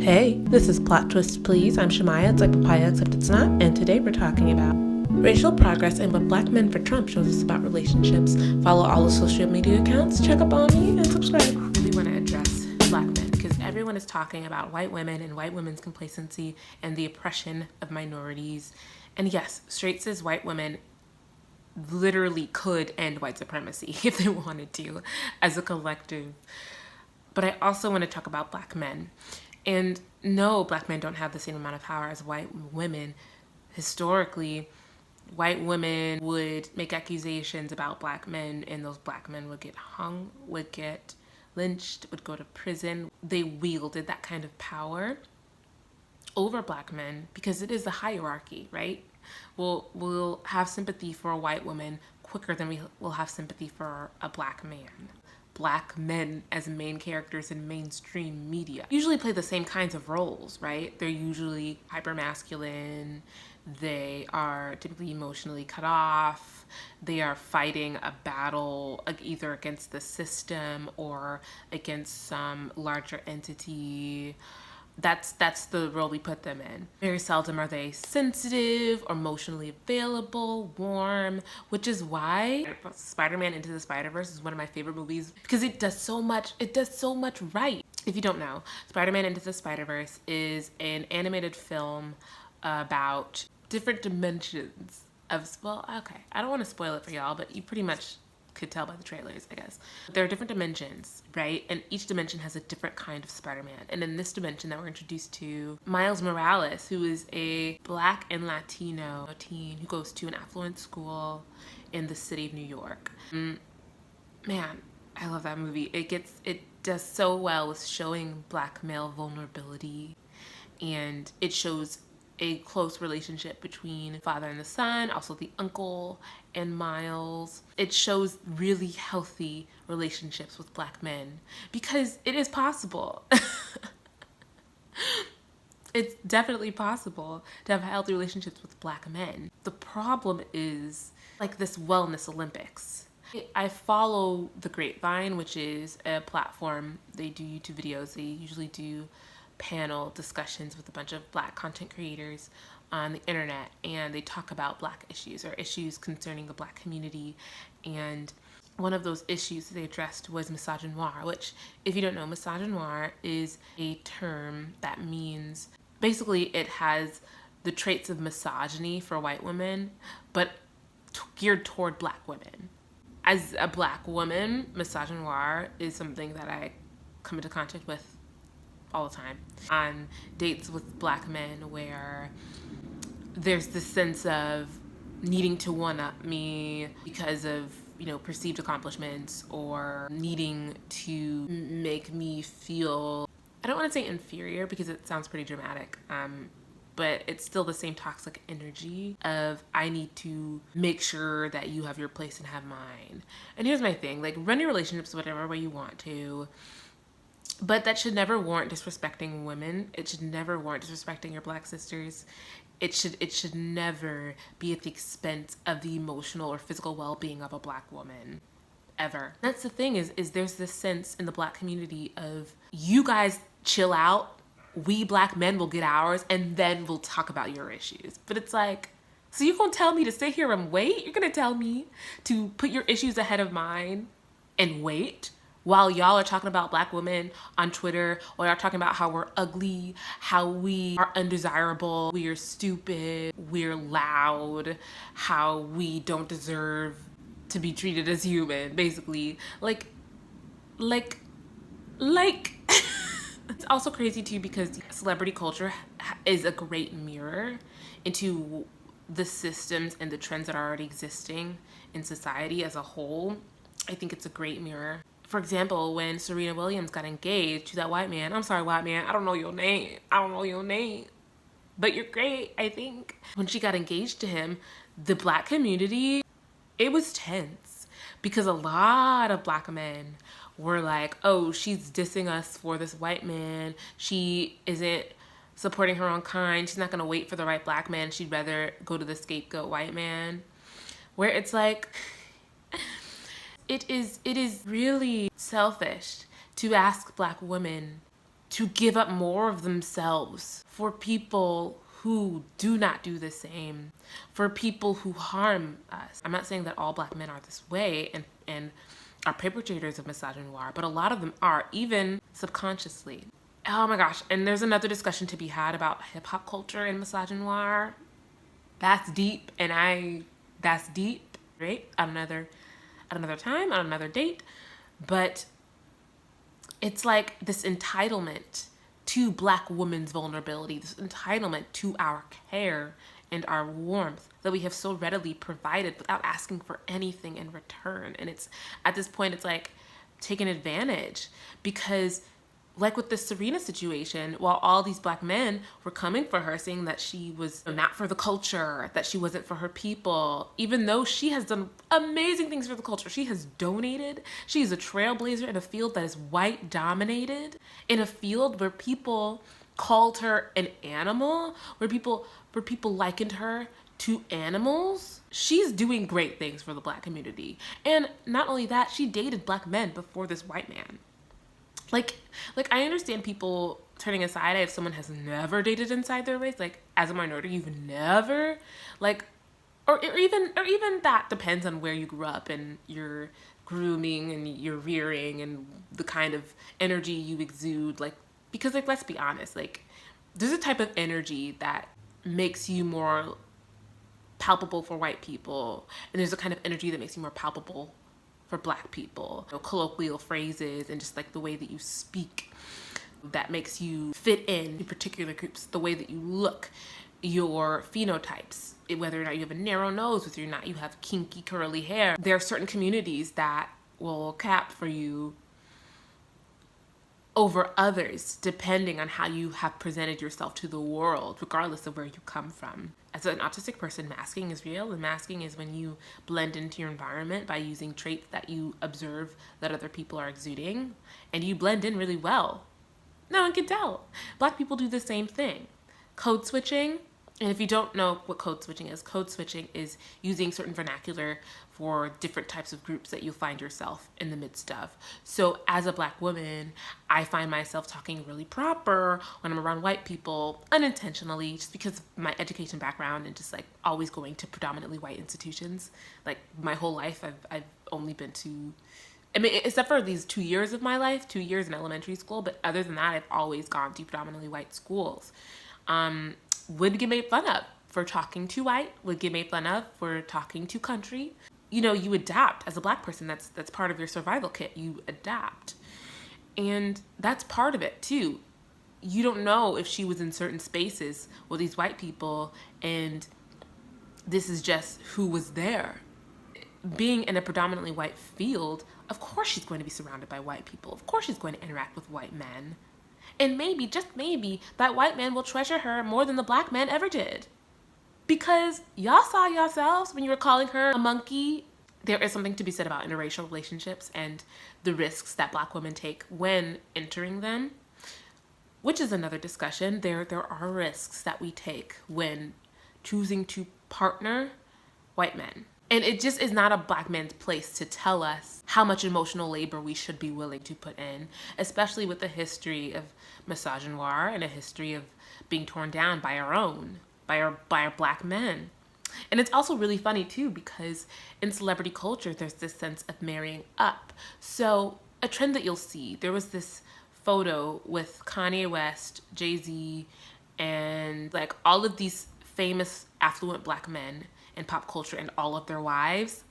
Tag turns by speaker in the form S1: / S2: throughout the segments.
S1: Hey, this is Plot Twist Please. I'm Shemaya. It's like papaya except it's not. And today we're talking about racial progress and what Black Men for Trump shows us about relationships. Follow all the social media accounts, check up on me, and subscribe. I really want to address Black men because everyone is talking about white women and white women's complacency and the oppression of minorities. And yes, straight cis white women literally could end white supremacy if they wanted to as a collective. But I also want to talk about Black men. And no, Black men don't have the same amount of power as white women. Historically, white women would make accusations about Black men, and those Black men would get hung, would get lynched, would go to prison. They wielded that kind of power over Black men because it is a hierarchy, right? We'll have sympathy for a white woman quicker than we will have sympathy for a Black man. Black men as main characters in mainstream media usually play the same kinds of roles, right? They're usually hypermasculine. They are typically emotionally cut off. They are fighting a battle either against the system or against some larger entity. That's the role we put them in. Very seldom are they sensitive or emotionally available, warm, which is why Spider-Man Into the Spider-Verse is one of my favorite movies because it does so much right. If you don't know, Spider-Man Into the Spider-Verse is an animated film about different dimensions of, well, okay, I don't want to spoil it for y'all, but you pretty much could tell by the trailers, I guess. There are different dimensions, right? And each dimension has a different kind of Spider-Man. And in this dimension that we're introduced to, Miles Morales, who is a Black and Latino teen who goes to an affluent school in the city of New York. Man, I love that movie. It does so well with showing Black male vulnerability, and it shows a close relationship between father and the son, also the uncle and Miles. It shows really healthy relationships with Black men because it is possible. It's definitely possible to have healthy relationships with Black men. The problem is like this wellness Olympics. I follow The Grapevine, which is a platform. They do YouTube videos. They usually do panel discussions with a bunch of Black content creators on the internet, and they talk about Black issues or issues concerning the Black community. And one of those issues they addressed was misogynoir, which, if you don't know, misogynoir is a term that means basically it has the traits of misogyny for white women but geared toward Black women. As a Black woman, misogynoir is something that I come into contact with all the time on dates with Black men, where there's this sense of needing to one-up me because of, you know, perceived accomplishments, or needing to make me feel, I don't want to say inferior because it sounds pretty dramatic, but it's still the same toxic energy of I need to make sure that you have your place and have mine. And here's my thing, like, run your relationships whatever way you want to, but that should never warrant disrespecting women. It should never warrant disrespecting your Black sisters. It should never be at the expense of the emotional or physical well-being of a Black woman, ever. That's the thing is there's this sense in the Black community of, you guys chill out, we Black men will get ours, and then we'll talk about your issues. But it's like, so you're gonna tell me to sit here and wait? You're gonna tell me to put your issues ahead of mine and wait? While y'all are talking about Black women on Twitter, or y'all talking about how we're ugly, how we are undesirable, we are stupid, we're loud, how we don't deserve to be treated as human, basically. Like, it's also crazy too because celebrity culture is a great mirror into the systems and the trends that are already existing in society as a whole. I think it's a great mirror. For example, when Serena Williams got engaged to that white man, I'm sorry, white man, I don't know your name, but you're great, I think. When she got engaged to him, the Black community, it was tense because a lot of Black men were like, oh, she's dissing us for this white man. She isn't supporting her own kind. She's not gonna wait for the right Black man. She'd rather go to the scapegoat white man. Where it's like, it is really selfish to ask Black women to give up more of themselves for people who do not do the same, for people who harm us. I'm not saying that all Black men are this way and are perpetrators of misogynoir, but a lot of them are, even subconsciously. Oh my gosh, and there's another discussion to be had about hip-hop culture and misogynoir. That's deep, that's deep, right? At another time, on another date. But it's like this entitlement to Black women's vulnerability, this entitlement to our care and our warmth that we have so readily provided without asking for anything in return. And it's at this point, it's like taken advantage, because like with the Serena situation, while all these Black men were coming for her, saying that she was not for the culture, that she wasn't for her people, even though she has done amazing things for the culture. She has donated. She's a trailblazer in a field that is white dominated, in a field where people called her an animal, where people likened her to animals. She's doing great things for the Black community. And not only that, she dated Black men before this white man. Like I understand people turning aside if someone has never dated inside their race. Like, as a minority, you've never, like, or even that depends on where you grew up and your grooming and your rearing and the kind of energy you exude. Like, because, like, let's be honest, like, there's a type of energy that makes you more palpable for white people, and there's a kind of energy that makes you more palpable for Black people. Colloquial phrases and just like the way that you speak that makes you fit in particular groups, the way that you look, your phenotypes, whether or not you have a narrow nose, whether or not you have kinky curly hair. There are certain communities that will cap for you over others, depending on how you have presented yourself to the world, regardless of where you come from. As an autistic person, masking is real, and masking is when you blend into your environment by using traits that you observe that other people are exuding, and you blend in really well. No one can tell. Black people do the same thing. Code switching, and if you don't know what code switching is using certain vernacular for different types of groups that you'll find yourself in the midst of. So as a Black woman, I find myself talking really proper when I'm around white people, unintentionally, just because of my education background and just like always going to predominantly white institutions. Like my whole life, I've only been to, I mean, except for these 2 years of my life, 2 years in elementary school, but other than that, I've always gone to predominantly white schools. Would get made fun of for talking too white, would get made fun of for talking too country. You know, you adapt as a Black person. That's part of your survival kit. You adapt. And that's part of it too. You don't know if she was in certain spaces with these white people and this is just who was there. Being in a predominantly white field, of course she's going to be surrounded by white people. Of course she's going to interact with white men. And maybe, just maybe, that white man will treasure her more than the Black man ever did. Because y'all saw yourselves when you were calling her a monkey. There is something to be said about interracial relationships and the risks that Black women take when entering them, which is another discussion. There are risks that we take when choosing to partner white men. And it just is not a Black man's place to tell us how much emotional labor we should be willing to put in, especially with a history of misogynoir and a history of being torn down by our Black men. And it's also really funny too, because in celebrity culture, there's this sense of marrying up. So a trend that you'll see, there was this photo with Kanye West, Jay-Z, and like all of these famous affluent Black men in pop culture and all of their wives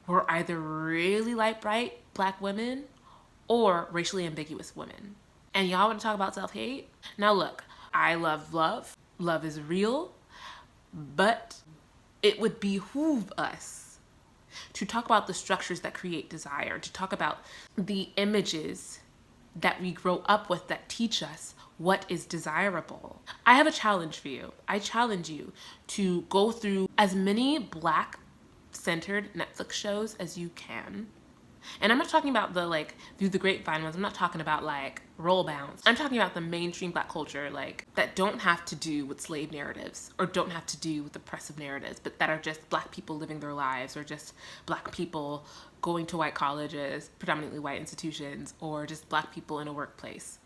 S1: were either really light bright Black women or racially ambiguous women. And y'all want to talk about self-hate? Now look, I love love. Love is real, but it would behoove us to talk about the structures that create desire, to talk about the images that we grow up with that teach us what is desirable. I have a challenge for you. I challenge you to go through as many Black-centered Netflix shows as you can And I'm not talking about the like through the grapevine ones. I'm not talking about like roll bounds. I'm talking about the mainstream Black culture, like that don't have to do with slave narratives or don't have to do with oppressive narratives, but that are just Black people living their lives, or just Black people going to white colleges, predominantly white institutions, or just Black people in a workplace.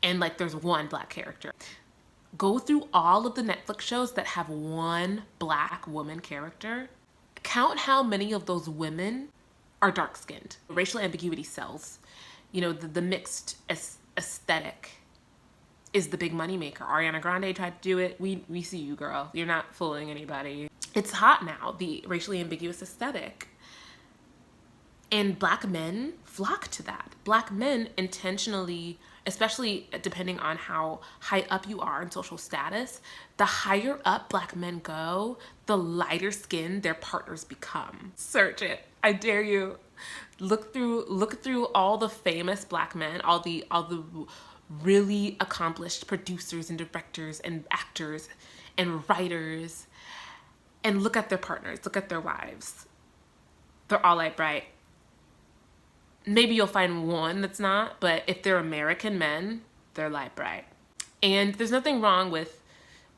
S1: And like there's one Black character. Go through all of the Netflix shows that have one Black woman character. Count how many of those women are dark-skinned. Racial ambiguity sells. You know, the mixed aesthetic is the big moneymaker. Ariana Grande tried to do it. We see you, girl. You're not fooling anybody. It's hot now, the racially ambiguous aesthetic. And Black men flock to that. Black men intentionally, especially depending on how high up you are in social status, the higher up Black men go, the lighter skinned their partners become. Search it. I dare you. Look through all the famous Black men, all the really accomplished producers and directors and actors and writers, and look at their partners, look at their wives. They're all light bright. Maybe you'll find one that's not, but if they're American men, they're light bright. And there's nothing wrong with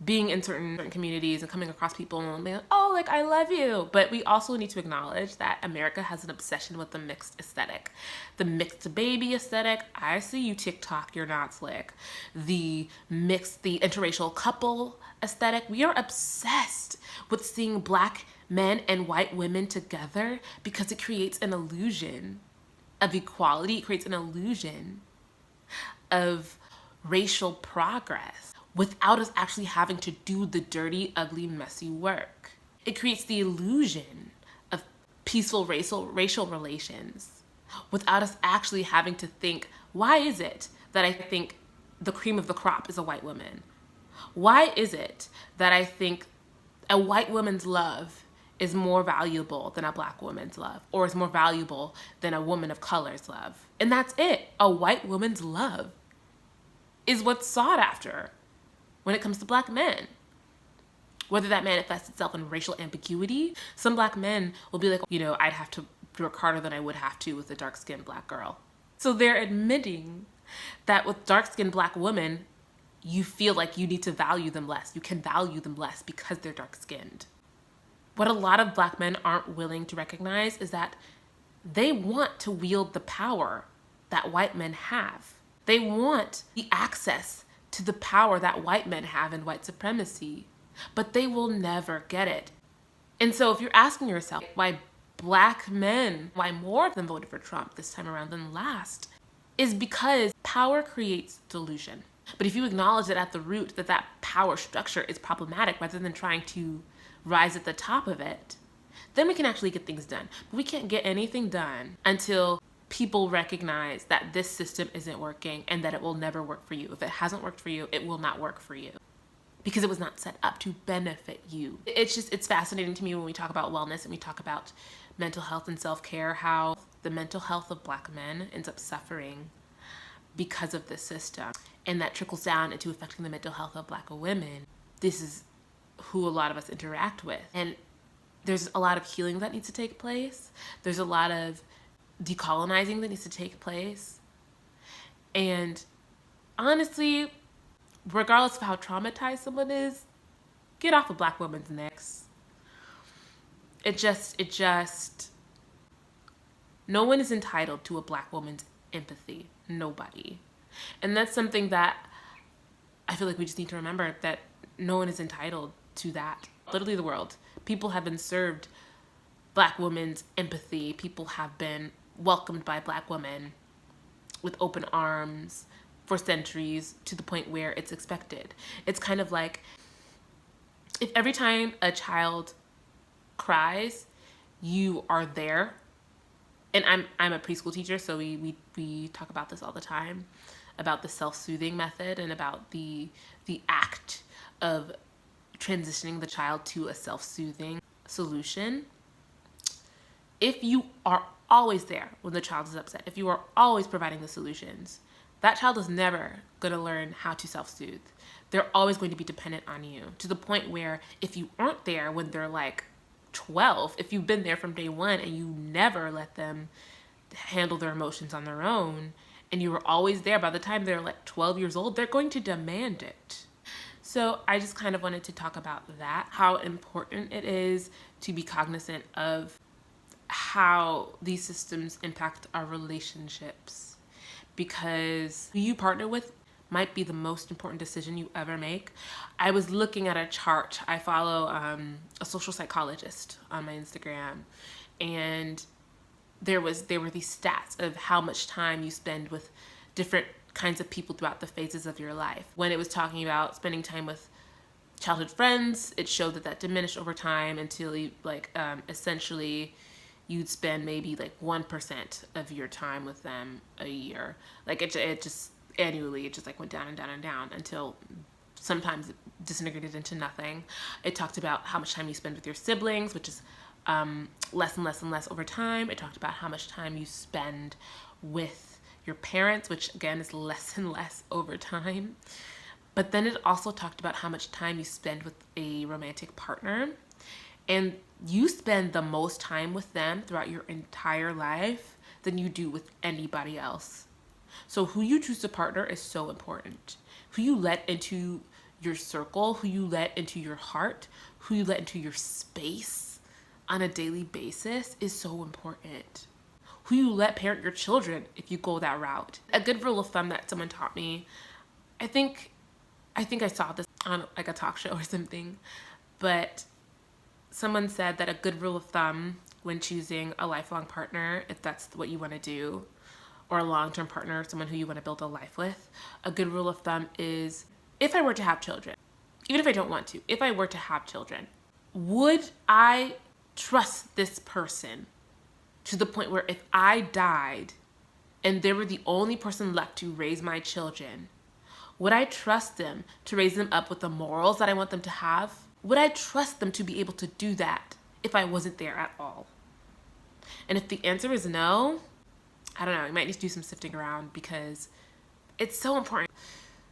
S1: being in certain communities and coming across people and being like, oh, like, I love you. But we also need to acknowledge that America has an obsession with the mixed aesthetic. The mixed baby aesthetic. I see you TikTok, you're not slick. The interracial couple aesthetic. We are obsessed with seeing Black men and white women together because it creates an illusion of equality. It creates an illusion of racial progress without us actually having to do the dirty, ugly, messy work. It creates the illusion of peaceful racial relations without us actually having to think, why is it that I think the cream of the crop is a white woman? Why is it that I think a white woman's love is more valuable than a Black woman's love, or is more valuable than a woman of color's love? And that's it. A white woman's love is what's sought after when it comes to Black men. Whether that manifests itself in racial ambiguity, some Black men will be like, you know, I'd have to work harder than I would have to with a dark-skinned Black girl. So they're admitting that with dark-skinned Black women, you feel like you need to value them less. You can value them less because they're dark-skinned. What a lot of Black men aren't willing to recognize is that they want to wield the power that white men have. They want the access to the power that white men have in white supremacy, but they will never get it. And so if you're asking yourself why Black men, why more of them voted for Trump this time around than last, is because power creates delusion. But if you acknowledge that at the root that power structure is problematic rather than trying to rise at the top of it, then we can actually get things done. But we can't get anything done until people recognize that this system isn't working and that it will never work for you. If it hasn't worked for you, it will not work for you because it was not set up to benefit you. It's fascinating to me when we talk about wellness and we talk about mental health and self-care, how the mental health of Black men ends up suffering because of this system. And that trickles down into affecting the mental health of Black women. This is who a lot of us interact with. And there's a lot of healing that needs to take place. There's a lot of decolonizing that needs to take place. And honestly, regardless of how traumatized someone is, get off a Black woman's necks. It just, no one is entitled to a Black woman's empathy. Nobody. And that's something that I feel like we just need to remember, that no one is entitled to that. Literally the world. People have been served Black women's empathy. People have been welcomed by Black women with open arms for centuries, to the point where it's expected. It's kind of like if every time a child cries, you are there. And I'm a preschool teacher, so we talk about this all the time, about the self-soothing method and about the act of transitioning the child to a self-soothing solution. If you are always there when the child is upset, if you are always providing the solutions, that child is never going to learn how to self-soothe. They're always going to be dependent on you, to the point where if you aren't there when they're like 12, if you've been there from day one and you never let them handle their emotions on their own, and you were always there, by the time they're like 12 years old, they're going to demand it. So I just kind of wanted to talk about that, how important it is to be cognizant of how these systems impact our relationships, because who you partner with might be the most important decision you ever make. I was looking at a chart. I follow a social psychologist on my Instagram, and there were these stats of how much time you spend with different kinds of people throughout the phases of your life. When it was talking about spending time with childhood friends, it showed that diminished over time until you essentially you'd spend maybe 1% of your time with them a year. It just annually, it just went down and down and down until sometimes it disintegrated into nothing. It talked about how much time you spend with your siblings, which is less and less and less over time. It talked about how much time you spend with your parents, which again is less and less over time. But then it also talked about how much time you spend with a romantic partner, and you spend the most time with them throughout your entire life than you do with anybody else. So who you choose to partner is so important. Who you let into your circle, who you let into your heart, who you let into your space on a daily basis is so important. Who you let parent your children if you go that route. A good rule of thumb that someone taught me, I think I saw this on a talk show or something, but someone said that a good rule of thumb when choosing a lifelong partner, if that's what you want to do, or a long-term partner, someone who you want to build a life with, a good rule of thumb is, if I were to have children, even if I don't want to, if I were to have children, would I trust this person to the point where if I died and they were the only person left to raise my children, would I trust them to raise them up with the morals that I want them to have? Would I trust them to be able to do that if I wasn't there at all? And if the answer is no, I don't know, you might need to do some sifting around, because it's so important.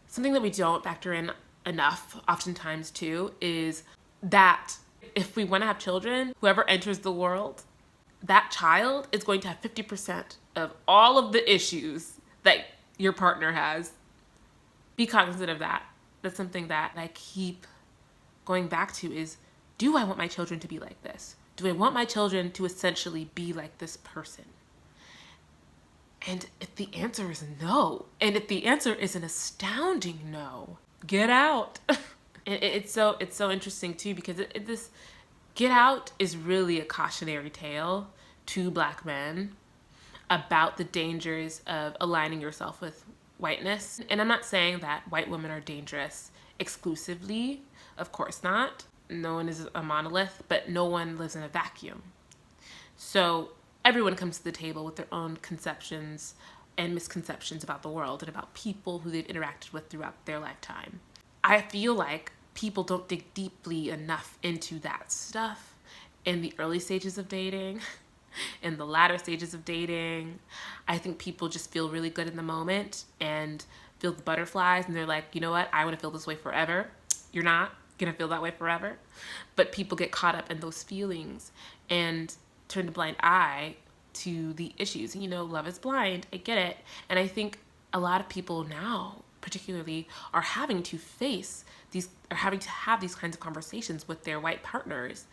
S1: Something that we don't factor in enough oftentimes too is that if we want to have children, whoever enters the world, that child is going to have 50% of all of the issues that your partner has. Be cognizant of that. That's something that I keep going back to is, do I want my children to be like this? Do I want my children to essentially be like this person? And if the answer is no, and if the answer is an astounding no, get out. It's so interesting too, because this get out is really a cautionary tale to Black men about the dangers of aligning yourself with whiteness. And I'm not saying that white women are dangerous exclusively. Of course not. No one is a monolith, but no one lives in a vacuum. So everyone comes to the table with their own conceptions and misconceptions about the world and about people who they've interacted with throughout their lifetime. I feel like people don't dig deeply enough into that stuff in the early stages of dating, in the latter stages of dating. I think people just feel really good in the moment and feel the butterflies, and they're like, you know what, I want to feel this way forever. You're not gonna feel that way forever. But people get caught up in those feelings and turn a blind eye to the issues. Love is blind. I get it. And I think a lot of people now, particularly, are having to have these kinds of conversations with their white partners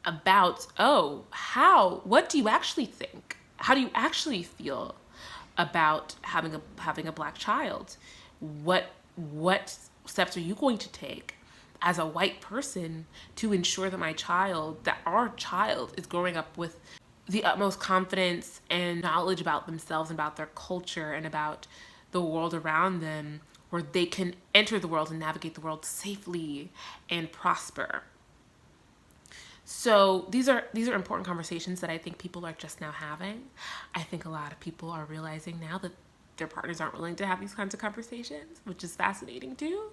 S1: about, what do you actually think? How do you actually feel about having a Black child? What steps are you going to take as a white person to ensure that our child is growing up with the utmost confidence and knowledge about themselves and about their culture and about the world around them, where they can enter the world and navigate the world safely and prosper? So these are important conversations that I think people are just now having. I think a lot of people are realizing now that their partners aren't willing to have these kinds of conversations, which is fascinating too.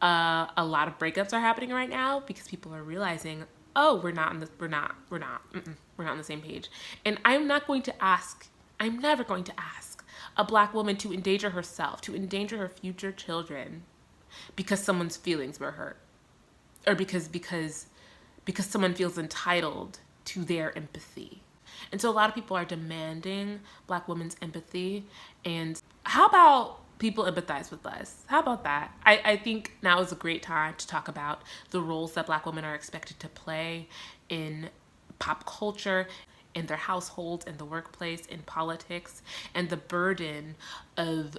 S1: A lot of breakups are happening right now because people are realizing, we're not on the same page. And I'm never going to ask a Black woman to endanger herself, to endanger her future children because someone's feelings were hurt, or because because someone feels entitled to their empathy. And so a lot of people are demanding Black women's empathy. And how about people empathize with us? How about that? I think now is a great time to talk about the roles that Black women are expected to play in pop culture, in their households, in the workplace, in politics, and the burden of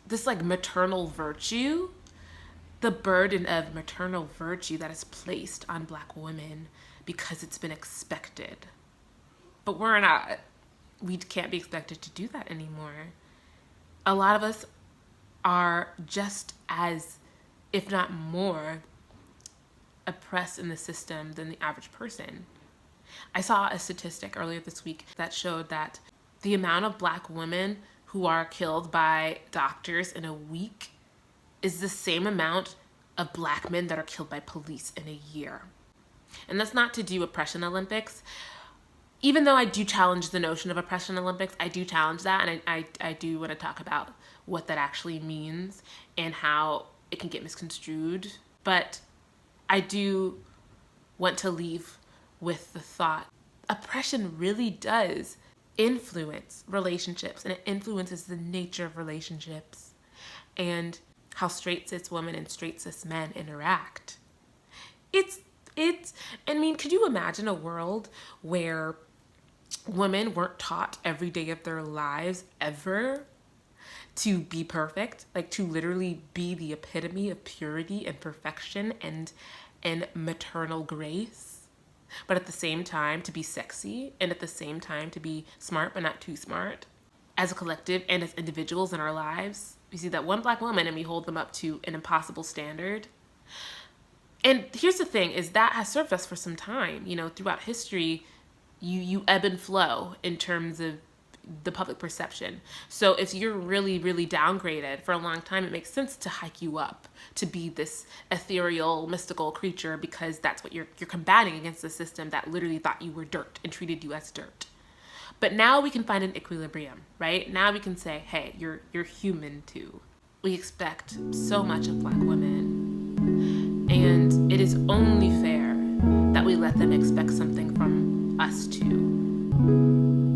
S1: this like maternal virtue, the burden of maternal virtue that is placed on Black women because it's been expected. But we can't be expected to do that anymore. A lot of us are just as, if not more, oppressed in the system than the average person. I saw a statistic earlier this week that showed that the amount of Black women who are killed by doctors in a week is the same amount of Black men that are killed by police in a year. And that's not to do oppression Olympics. Even though I do challenge the notion of oppression Olympics, I do challenge that, and I do want to talk about what that actually means and how it can get misconstrued. But I do want to leave with the thought, oppression really does influence relationships, and it influences the nature of relationships and how straight cis women and straight cis men interact. I mean, could you imagine a world where women weren't taught every day of their lives ever to be perfect, like to literally be the epitome of purity and perfection and maternal grace, but at the same time to be sexy, and at the same time to be smart but not too smart, as a collective and as individuals in our lives? We see that one Black woman and we hold them up to an impossible standard. And here's the thing, is that has served us for some time. You know, throughout history, you ebb and flow in terms of the public perception. So if you're really, really downgraded for a long time, it makes sense to hike you up, to be this ethereal, mystical creature, because that's what you're combating against the system that literally thought you were dirt and treated you as dirt. But now we can find an equilibrium, right? Now we can say, hey, you're human too. We expect so much of Black women, and it is only fair that we let them expect something from us too.